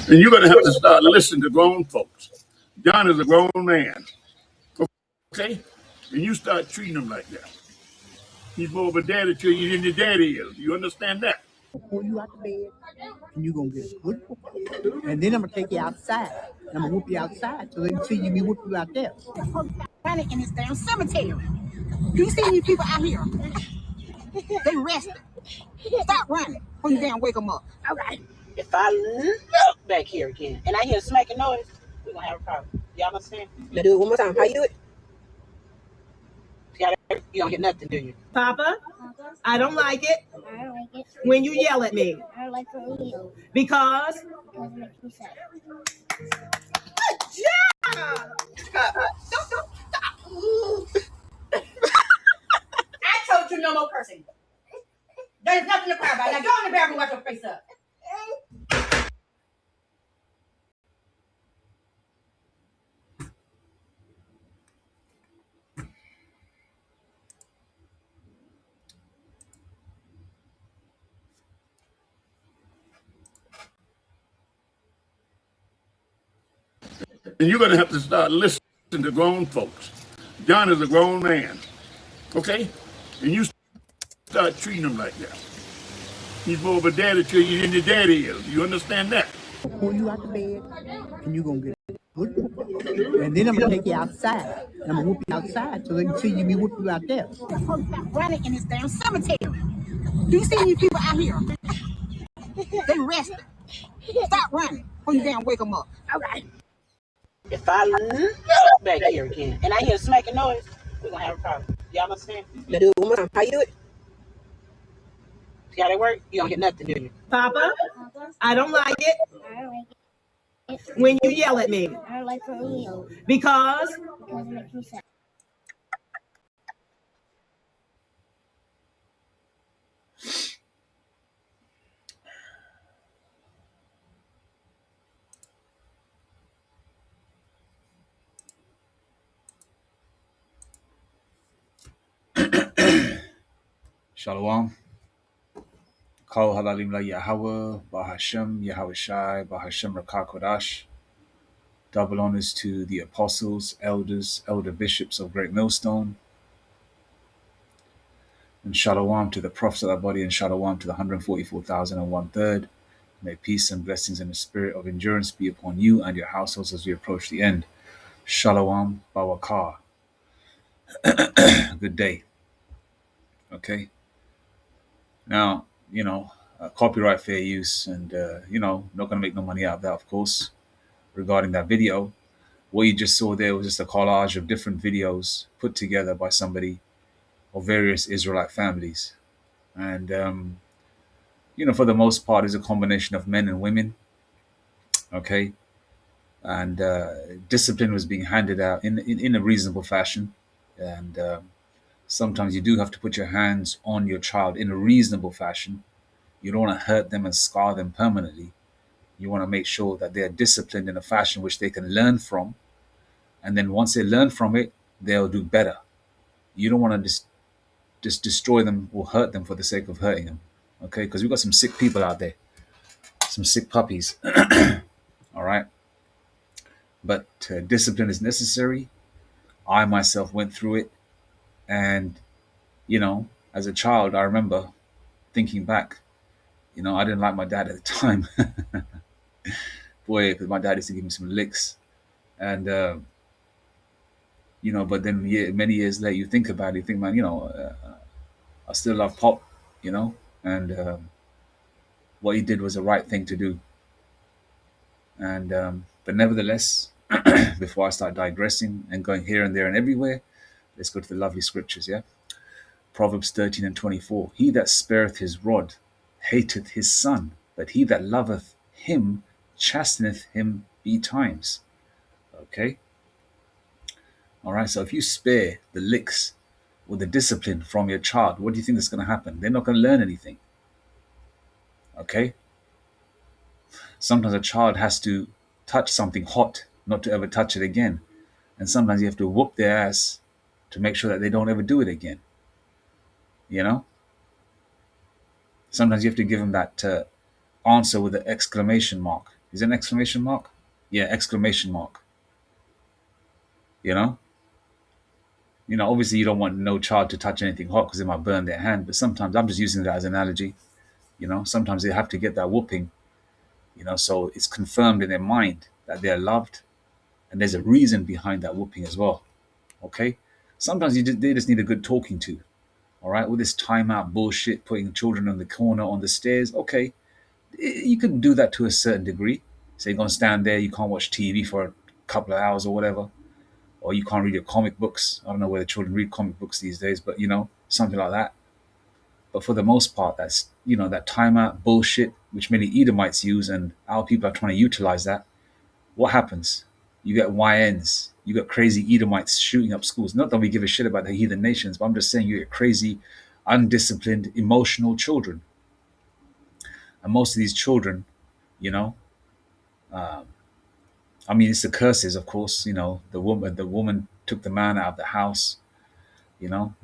And you're going to have to start listening to grown folks. John is a grown man, okay? And you start treating him like that. He's more of a daddy to you than your daddy is. You understand that? Pull you out the bed, and you're gonna get a good whoop. And then I'm gonna take you outside. And I'm gonna whoop you outside so they can see you me whoop you out there. Running in this damn cemetery. You see these people out here? They resting. Stop running before you damn wake them up. All right. If I look back here again and I hear a smacking noise, we're gonna have a problem. Y'all understand? Let's do it one more time. How you do it? You don't get nothing, do you? Papa, I don't like it. I don't like it. When you yell at me. I don't like when you yell. Because? Because it makes me sad. Good job! Don't stop. I told you no more cursing. There's nothing to cry about. Now go in the bathroom and wash your face up. And you're going to have to start listening to grown folks. John is a grown man, okay? And you start treating him like that. He's more of a daddy to you than your daddy is. You understand that? Pull you out the bed, and you're gonna get a good whoop. And then I'm gonna take you outside. And I'm gonna whoop you outside so they can see you me whoop you out there. Stop running in this damn cemetery. You see these people out here? They resting. Stop running before you damn wake them up. All right. If I look back here again and I hear a smacking noise, we're gonna have a problem. Y'all understand? Let's do it one more time. How you do it? See how that work? You don't get nothing, do you? Papa, I don't like it. I don't like it. When you yell at me. I don't like when you yell. Because? Because it makes me sad. Shalom. Kol halalim la Yahweh, Bahashem, Yahweh Shai, Bahashem Rakah Kodash. Double honors to the apostles, elders, elder bishops of Great Millstone. And shalom to the prophets of that body, and shalom to the 144,001 third. May peace and blessings in the spirit of endurance be upon you and your households as we approach the end. Shalom, Bawakah. Good day. Okay. Now, copyright fair use, and not going to make no money out of that, of course. Regarding that video, what you just saw there was just a collage of different videos put together by somebody of various Israelite families, and for the most part, it's a combination of men and women. Okay, and discipline was being handed out in a reasonable fashion, and sometimes you do have to put your hands on your child in a reasonable fashion. You don't want to hurt them and scar them permanently. You want to make sure that they're disciplined in a fashion which they can learn from. And then once they learn from it, they'll do better. You don't want to just destroy them or hurt them for the sake of hurting them. Okay? Because we've got some sick people out there. Some sick puppies. All right? But discipline is necessary. I myself went through it. And, as a child, I remember thinking back, I didn't like my dad at the time. Boy, because my dad used to give me some licks. And, but then many years later, you think about it, you think, man, I still love Pop, and what he did was the right thing to do. And, but nevertheless, before I start digressing and going here and there and everywhere, let's go to the lovely scriptures, yeah? Proverbs 13:24. He that spareth his rod hateth his son, but he that loveth him chasteneth him betimes. Okay? All right, so if you spare the licks or the discipline from your child, what do you think is going to happen? They're not going to learn anything. Okay? Sometimes a child has to touch something hot not to ever touch it again. And sometimes you have to whoop their ass to make sure that they don't ever do it again. Sometimes you have to give them that answer with an exclamation mark. Is it an exclamation mark? Yeah, exclamation mark. You know, obviously you don't want no child to touch anything hot because it might burn their hand. But sometimes I'm just using that as an analogy. Sometimes they have to get that whooping. So it's confirmed in their mind that they're loved, and there's a reason behind that whooping as well. Okay, sometimes they just need a good talking to. All right, with this timeout bullshit, putting children on the corner on the stairs. Okay, you can do that to a certain degree. So you're gonna stand there, you can't watch TV for a couple of hours or whatever, or you can't read your comic books. I don't know whether children read comic books these days, but something like that. But for the most part, that's that timeout bullshit, which many Edomites use, and our people are trying to utilize that. What happens? You get YNs, you got crazy Edomites shooting up schools. Not that we give a shit about the heathen nations, but I'm just saying you get crazy, undisciplined, emotional children. And most of these children, you know, I mean, it's the curses, of course. The woman took the man out of the house. Now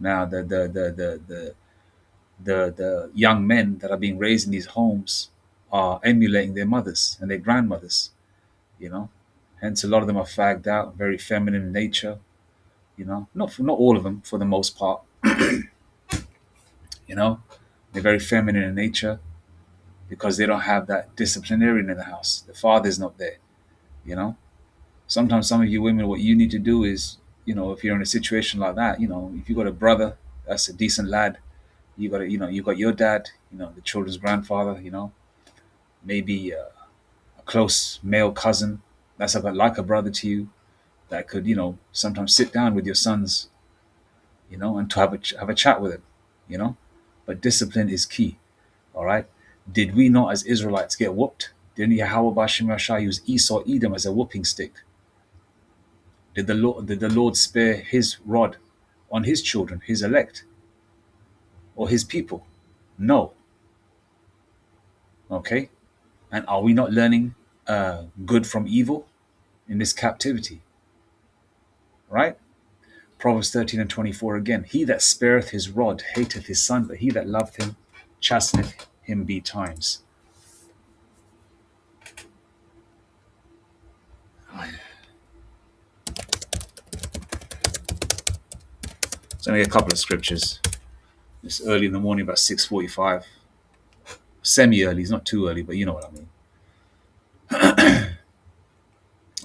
the young men that are being raised in these homes are emulating their mothers and their grandmothers. You know, hence a lot of them are fagged out, very feminine in nature. Not all of them, for the most part. You know, they're very feminine in nature because they don't have that disciplinarian in the house. The father's not there. You know, sometimes some of you women, what you need to do is, if you're in a situation like that, if you got a brother that's a decent lad, you got your dad, the children's grandfather, maybe a close male cousin that's like a brother to you that could, sometimes sit down with your sons, and to have a chat with him, you know. But discipline is key. All right. Did we not, as Israelites, get whooped? Didn't Yahweh Bashim Yashai use Esau Edom as a whooping stick? Did the Lord spare his rod on his children, his elect, or his people? No. Okay. And are we not learning good from evil in this captivity? Right? Proverbs 13:24 again. He that spareth his rod hateth his son, but he that loveth him chasteneth him betimes. So only a couple of scriptures. It's early in the morning, about 6:45. Semi-early, it's not too early, but you know what I mean.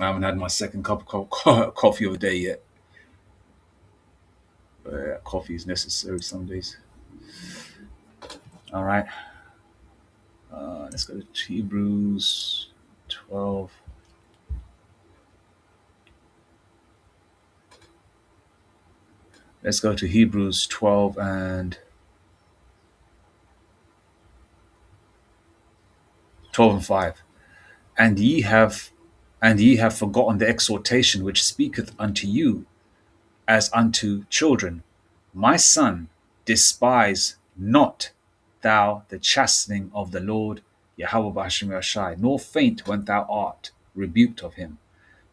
I haven't had my second cup of coffee of the day yet. But coffee is necessary some days. All right. Let's go to Hebrews 12. Let's go to Hebrews 12 and 5. And ye have forgotten the exhortation which speaketh unto you as unto children. My son, despise not thou the chastening of the Lord Yahweh B'Hashem Yashai, nor faint when thou art rebuked of him.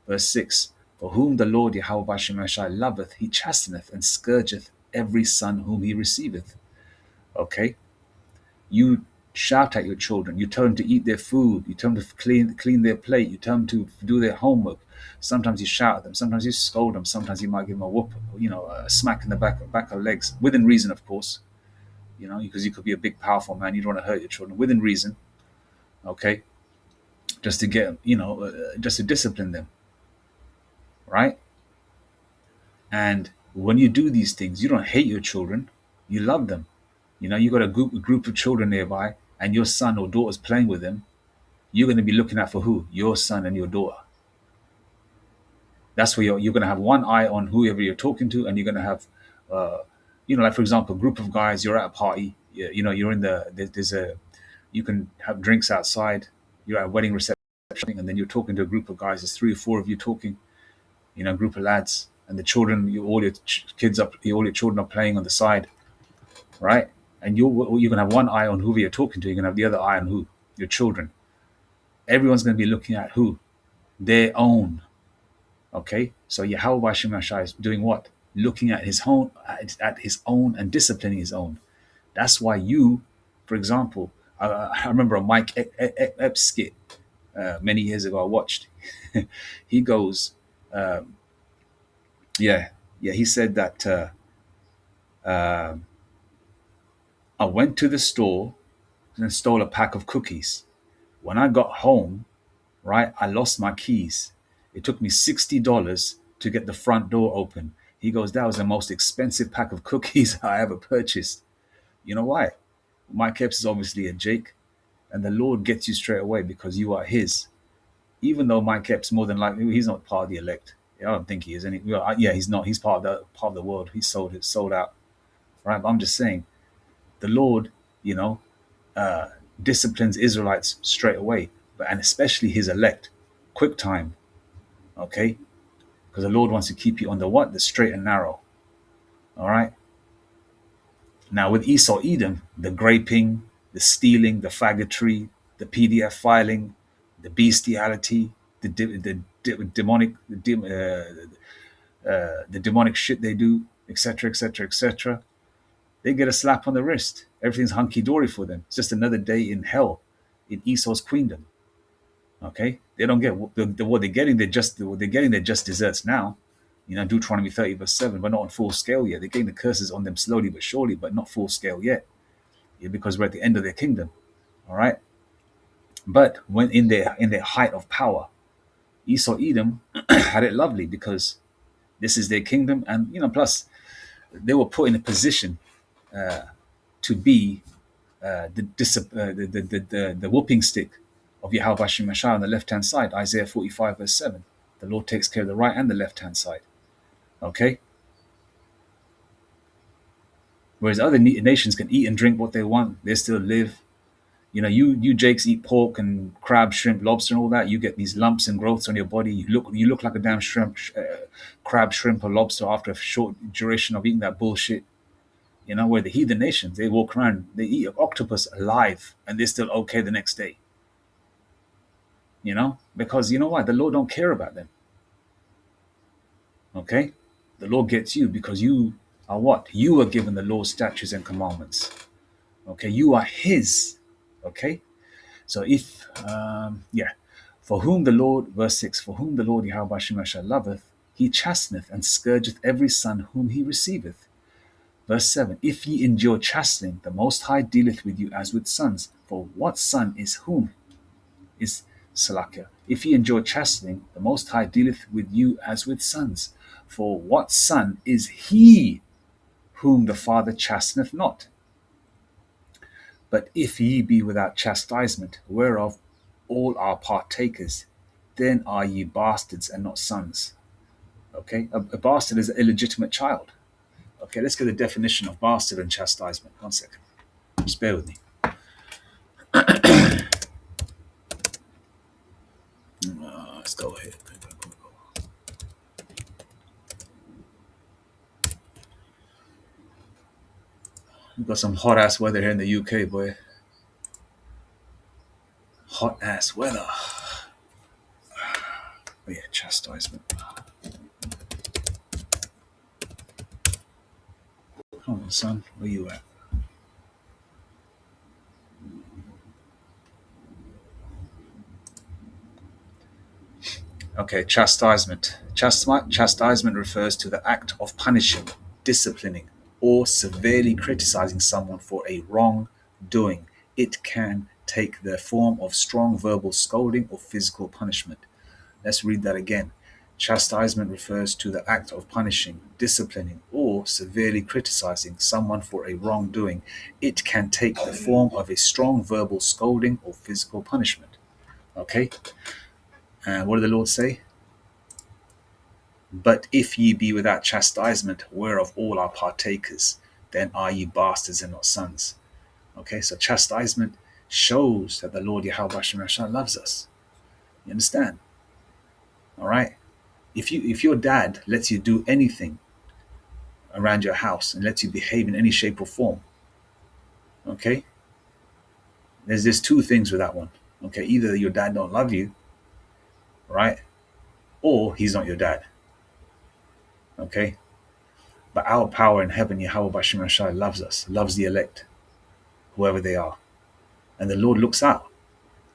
Verse 6. For whom the Lord Yahweh B'Hashem Yashai loveth, he chasteneth and scourgeth every son whom he receiveth. Okay? You shout at your children. You tell them to eat their food. You tell them to clean their plate. You tell them to do their homework. Sometimes you shout at them. Sometimes you scold them. Sometimes you might give them a whoop, a smack in the back of legs, within reason, of course. Because you could be a big, powerful man. You don't want to hurt your children, within reason. Okay, just to get, just to discipline them, right? And when you do these things, you don't hate your children. You love them. You got a group of children nearby, and your son or daughter's playing with them. You're going to be looking out for who? Your son and your daughter. That's where you're going to have one eye on whoever you're talking to, and you're going to have, like for example, a group of guys. You're at a party. You're in you can have drinks outside. You're at a wedding reception, and then you're talking to a group of guys. There's 3 or 4 of you talking. A group of lads, and the children. All your children are playing on the side, right? And you're going to have one eye on who you're talking to. You're going to have the other eye on who? Your children. Everyone's going to be looking at who? Their own. Okay? So Yahweh Hashem Yashai is doing what? Looking at his own and disciplining his own. That's why you, for example, I remember a Mike Epps skit. many years ago I watched. He goes, yeah, yeah. He said that I went to the store and stole a pack of cookies. When I got home, right, I lost my keys. It took me $60 to get the front door open. He goes, that was the most expensive pack of cookies I ever purchased. You know why? Mike Epps is obviously a Jake, and the Lord gets you straight away because you are His. Even though Mike Epps more than likely he's not part of the elect. I don't think he is. Any, well, yeah, he's not. He's part of the world. He's sold out. Right? But I'm just saying, the Lord, you know, uh, disciplines Israelites straight away, but and especially His elect, quick time. Okay, because the Lord wants to keep you on the what? The straight and narrow. All right. Now with Esau, Edom, the graping, the stealing, the faggotry, the PDF filing, the bestiality, the demonic shit they do, etc., etc., etc. They get a slap on the wrist. Everything's hunky dory for them. It's just another day in hell, in Esau's queendom. Okay, they don't get what they're getting. They're just desserts now. You know, Deuteronomy 30 verse 7, but not on full scale yet. They're getting the curses on them slowly but surely, but not full scale yet. Yeah, because we're at the end of their kingdom. All right. But when in their height of power, Esau Edom had it lovely because this is their kingdom, and you know, plus they were put in a position to be the whooping stick of Yahweh Hashem Mashah on the left hand side. Isaiah 45 verse 7. The Lord takes care of the right and the left hand side. Okay. Whereas other nations can eat and drink what they want, they still live. You know, you Jakes eat pork and crab, shrimp, lobster, and all that. You get these lumps and growths on your body. You look like a damn crab, shrimp, or lobster after a short duration of eating that bullshit. You know, where the heathen nations, they walk around, they eat an octopus alive, and they're still okay the next day. You know, because you know why? The Lord don't care about them. Okay, the Lord gets you because you are what? You are given the laws, statutes, and commandments. Okay, you are His. Okay. So if, for whom the Lord, verse 6, for whom the Lord Yahweh Shemashah loveth, He chasteneth and scourgeth every son whom He receiveth. Verse 7, if ye endure chastening, the Most High dealeth with you as with sons. For what son is whom? Is Salakia. If ye endure chastening, the Most High dealeth with you as with sons. For what son is he whom the Father chasteneth not? But if ye be without chastisement, whereof all are partakers, then are ye bastards and not sons. Okay, a bastard is an illegitimate child. Okay, let's get the definition of bastard and chastisement. 1 second. Just bear with me. Let's go ahead. We've got some hot ass weather here in the UK, boy. Hot ass weather. Oh yeah, chastisement. Come on, son. Where you at? Okay, chastisement. Chastisement refers to the act of punishing, disciplining, or severely criticizing someone for a wrong doing. It can take the form of strong verbal scolding or physical punishment. Let's read that again. Chastisement refers to the act of punishing, disciplining, or severely criticizing someone for a wrongdoing. It can take the form of a strong verbal scolding or physical punishment. Okay? And what did the Lord say? But if ye be without chastisement, whereof all are partakers, then are ye bastards and not sons. Okay, so chastisement shows that the Lord Yahweh Shemashah loves us. You understand? All right? If your dad lets you do anything around your house and lets you behave in any shape or form, okay, there's two things with that one. Okay, either your dad don't love you, right, or he's not your dad. Okay, but our power in heaven, Yahweh Bashim Ashai, loves us, loves the elect, whoever they are, and the Lord looks out.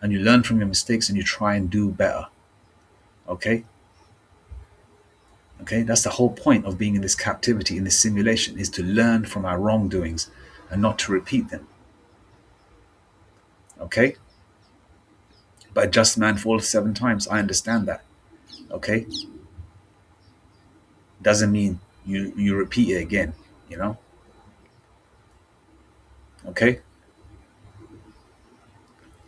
and you learn from your mistakes and you try and do better. Okay? Okay? That's the whole point of being in this captivity, in this simulation, is to learn from our wrongdoings and not to repeat them. Okay? But a just man falls 7 times. I understand that. Okay? Doesn't mean you repeat it again, you know? Okay?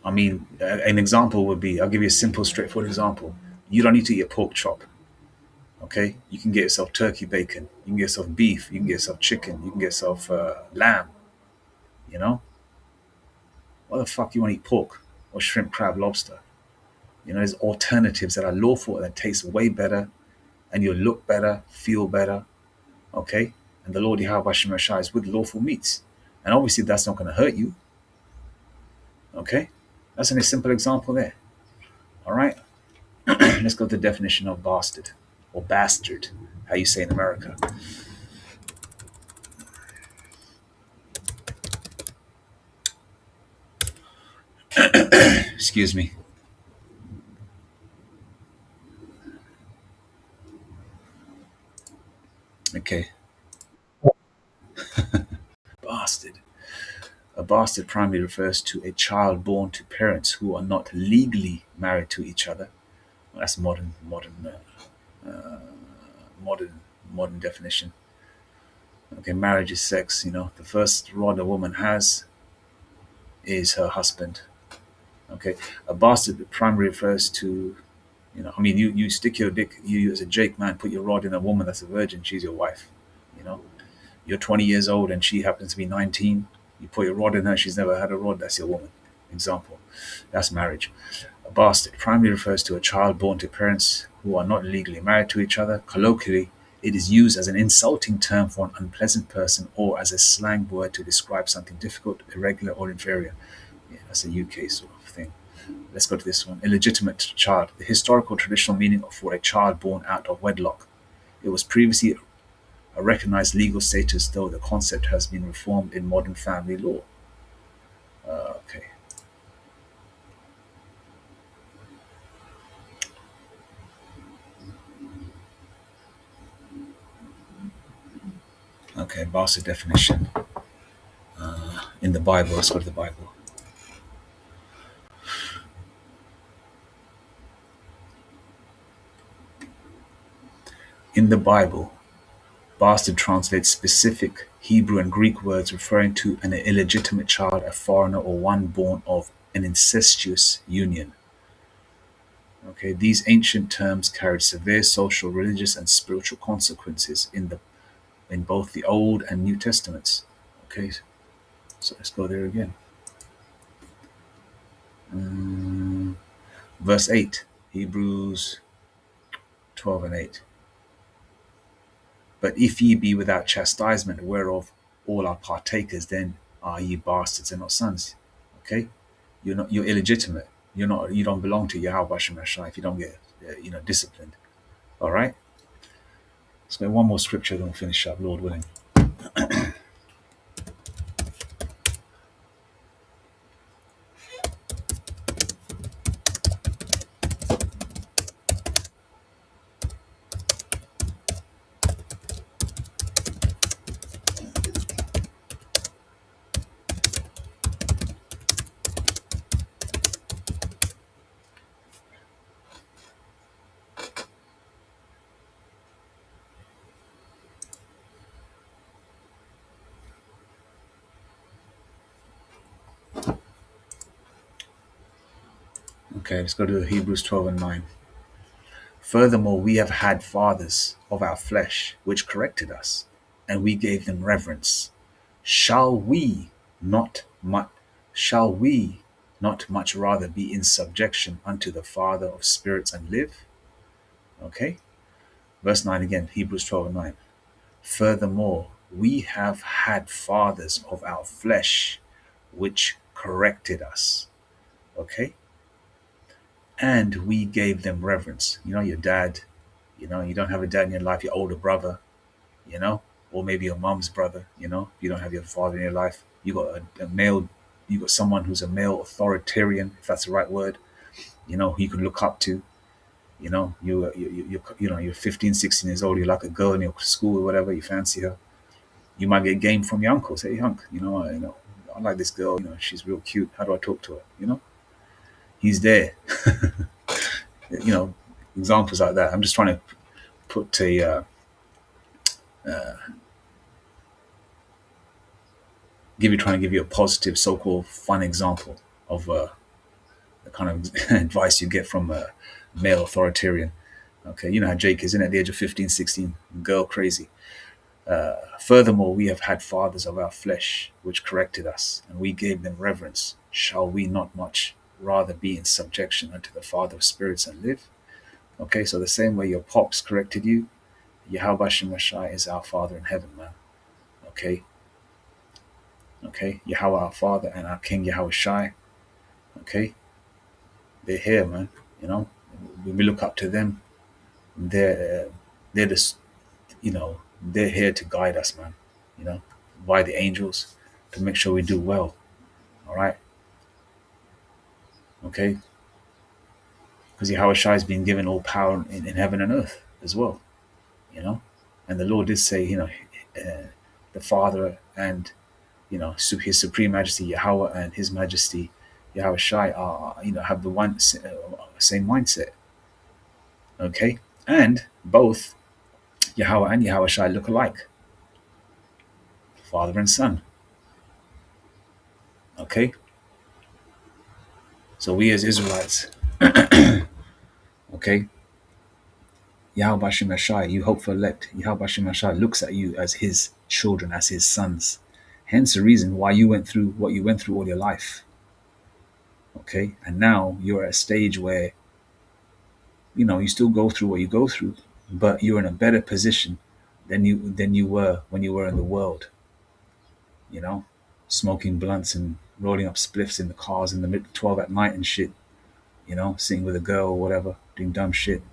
I mean, an example would be, I'll give you a simple, straightforward example. You don't need to eat a pork chop. Okay? You can get yourself turkey bacon. You can get yourself beef. You can get yourself chicken. You can get yourself lamb. You know? Why the fuck you want to eat pork or shrimp, crab, lobster? You know, there's alternatives that are lawful that taste way better and you'll look better, feel better. Okay? And the Lord Yahweh Shemashah is with lawful meats. And obviously that's not going to hurt you. Okay? That's a simple example there. All right? Let's go to the definition of bastard or bastard, how you say in America. Excuse me. Okay. Bastard. A bastard primarily refers to a child born to parents who are not legally married to each other. Well, that's modern, modern definition. Okay, marriage is sex. You know, the first rod a woman has is her husband. Okay, a bastard primarily refers to, you know, I mean, you stick your dick, you as a Jake man, put your rod in a woman that's a virgin, she's your wife. You know, you're 20 years old and she happens to be 19. You put your rod in her, she's never had a rod, that's your woman. Example. That's marriage. A bastard primarily refers to a child born to parents who are not legally married to each other. Colloquially, it is used as an insulting term for an unpleasant person or as a slang word to describe something difficult, irregular, or inferior. Yeah, that's a UK sort of thing. Let's go to this one. Illegitimate child. The historical traditional meaning for a child born out of wedlock. It was previously a recognized legal status, though the concept has been reformed in modern family law. Okay. Okay, bastard definition. In the Bible, let's go to the Bible. In the Bible, bastard translates specific Hebrew and Greek words referring to an illegitimate child, a foreigner, or one born of an incestuous union. Okay, these ancient terms carried severe social, religious, and spiritual consequences in both the Old and New Testaments. Okay, so let's go there again. Verse 8, Hebrews 12 and 8. But if ye be without chastisement, whereof all are partakers, then are ye bastards and not sons. Okay, you're illegitimate. You don't belong to Yahweh Shemashah if you don't get disciplined. All right. Let's go one more scripture, then we'll finish up, Lord willing. Okay, let's go to Hebrews 12 and 9. Furthermore, we have had fathers of our flesh which corrected us, and we gave them reverence. Shall we not much rather be in subjection unto the Father of spirits and live? Okay. Verse 9 again, Hebrews 12 and 9. Furthermore, we have had fathers of our flesh which corrected us. Okay. And we gave them reverence. You know, your dad, you don't have a dad in your life, your older brother, or maybe your mom's brother, if you don't have your father in your life, you got a male you got someone who's a male authoritarian, if that's the right word, who you can look up to. You're 15, 16 years old, you like a girl in your school or whatever, you fancy her. You might get game from your uncle. Say, hey, Unc, I like this girl, she's real cute. How do I talk to her? He's there. you know, Examples like that. I'm just trying to put trying to give you a positive, so-called fun example of the kind of advice you get from a male authoritarian. Okay, you know how Jake is in at the age of 15, 16, girl crazy. Furthermore, we have had fathers of our flesh which corrected us, and we gave them reverence. Shall we not much rather be in subjection unto the Father of spirits and live? Okay, so the same way your pops corrected you, Yahweh Shemashai is our Father in heaven, man. Okay, Yahweh our Father and our King Yahweh Shai. Okay, they're here, man. When we look up to them, they're just they're here to guide us, man. You know, by the angels to make sure we do well. All right, okay, because Yahweh Shai has been given all power in heaven and earth as well. And the Lord did say, the Father and His Supreme Majesty Yahweh and His Majesty Yahweh Shai are have the one same mindset. Okay, and both Yahweh and Yahweh Shai look alike, Father and Son. Okay, so we as Israelites, okay, Yahweh Shem Shai, you hope for elect. Yahweh Shem Shai looks at you as His children, as His sons. Hence the reason why you went through what you went through all your life. Okay, and now you're at a stage where you still go through what you go through, but you're in a better position than you were when you were in the world. Smoking blunts and rolling up spliffs in the cars in the mid-12 at night and shit. Sitting with a girl or whatever, doing dumb shit.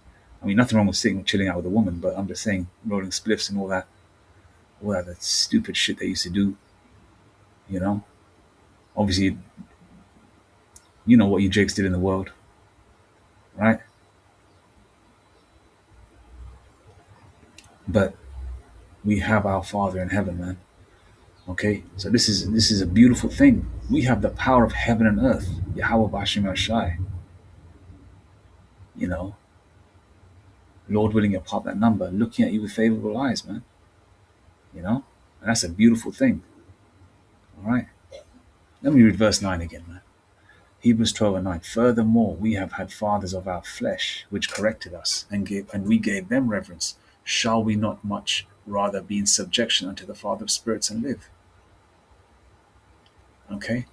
I mean, nothing wrong with chilling out with a woman, but I'm just saying, rolling spliffs and all that that stupid shit they used to do. Obviously, you know what you Jakes did in the world, right? But we have our Father in heaven, man. Okay, so this is a beautiful thing. We have the power of heaven and earth, Yahweh Bashim Shai. Lord willing, you'll pop that number, looking at you with favorable eyes, man. And that's a beautiful thing. All right. Let me read verse 9 again, man. Hebrews 12 and 9. Furthermore, we have had fathers of our flesh, which corrected us, and we gave them reverence. Shall we not much rather be in subjection unto the Father of spirits and live? Okay.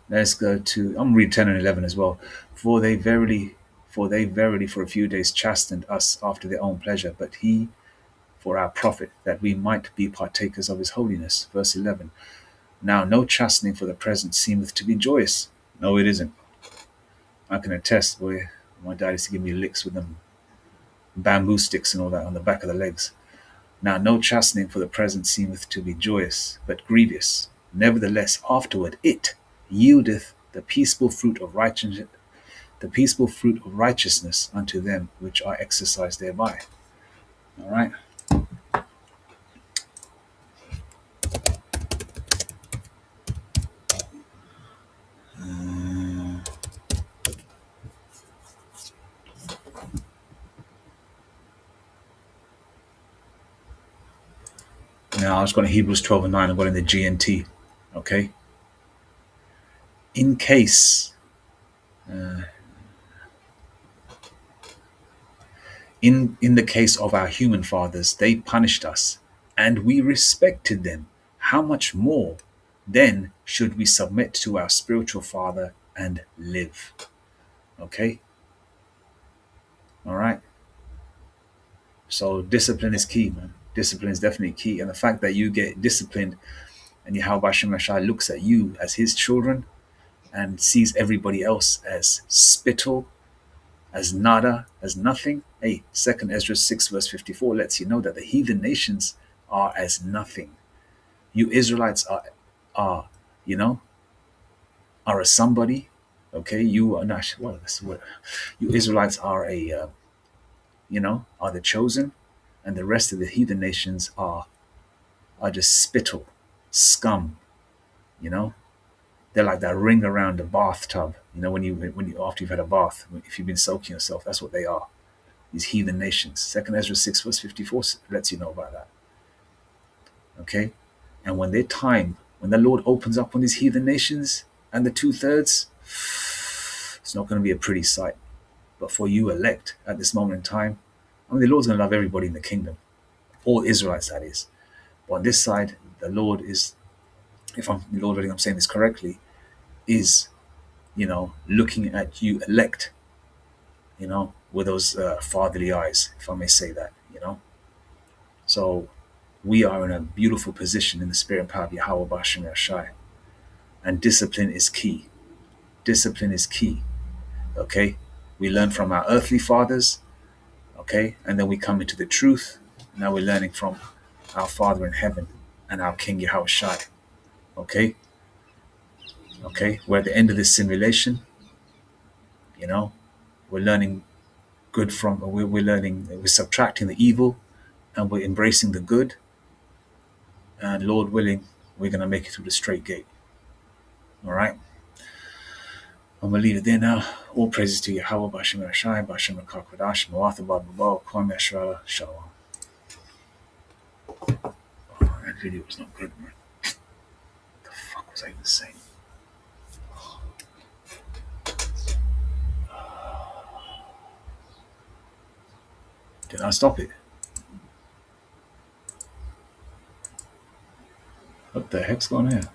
Let's go to, I'm going to read 10 and 11 as well. For they verily for a few days chastened us after their own pleasure, but He for our profit, that we might be partakers of His holiness. Verse 11. Now no chastening for the present seemeth to be joyous. No, it isn't. I can attest, boy, my dad used to give me licks with them bamboo sticks and all that on the back of the legs. Now no chastening for the present seemeth to be joyous, but grievous. Nevertheless, afterward it yieldeth the peaceful fruit of righteousness unto them which are exercised thereby. All right. Now I was going to Hebrews 12 and 9. I'm going in the GNT. Okay. In case in the case of our human fathers, they punished us, and we respected them. How much more then should we submit to our spiritual Father and live? Okay. All right. So discipline is key, man. Discipline is definitely key. And the fact that you get disciplined and Yahweh Shem Shai looks at you as His children and sees everybody else as spittle, as nada, as nothing. Hey, 2 Ezra 6 verse 54 lets you know that the heathen nations are as nothing. You Israelites are you know, are a somebody. Okay, you are not. What is what? You Israelites are a are the chosen, and the rest of the heathen nations are just spittle, scum. You know, they're like that ring around a bathtub. You know, when you after you've had a bath, if you've been soaking yourself, that's what they are. These heathen nations. Second Ezra 6 verse 54 lets you know about that. Okay, and when the Lord opens up on these heathen nations and the 2/3, it's not going to be a pretty sight. But for you elect at this moment in time, I mean, the Lord's going to love everybody in the kingdom, all Israelites, that is. But on this side, the Lord is, if I'm the Lord, I think I'm saying this correctly, is looking at you elect, with those fatherly eyes, if I may say that. So we are in a beautiful position in the spirit and power of Yahweh Bashem Yashai. And discipline is key. Discipline is key. Okay? We learn from our earthly fathers, okay? And then we come into the truth. Now we're learning from our Father in heaven and our King Yahweh Shai. Okay? Okay? We're at the end of this simulation. We're learning we're subtracting the evil and we're embracing the good. And Lord willing, we're going to make it through the straight gate. All right? I'm going to leave it there now. All praises to Yahweh, Bashem Rashai, Bashem Rakakwadash, Mawatha Bababo, Kwame Ashra, Shalom. Oh, that video was not good, man. What the fuck was I even saying? Did I stop it? What the heck's going on here?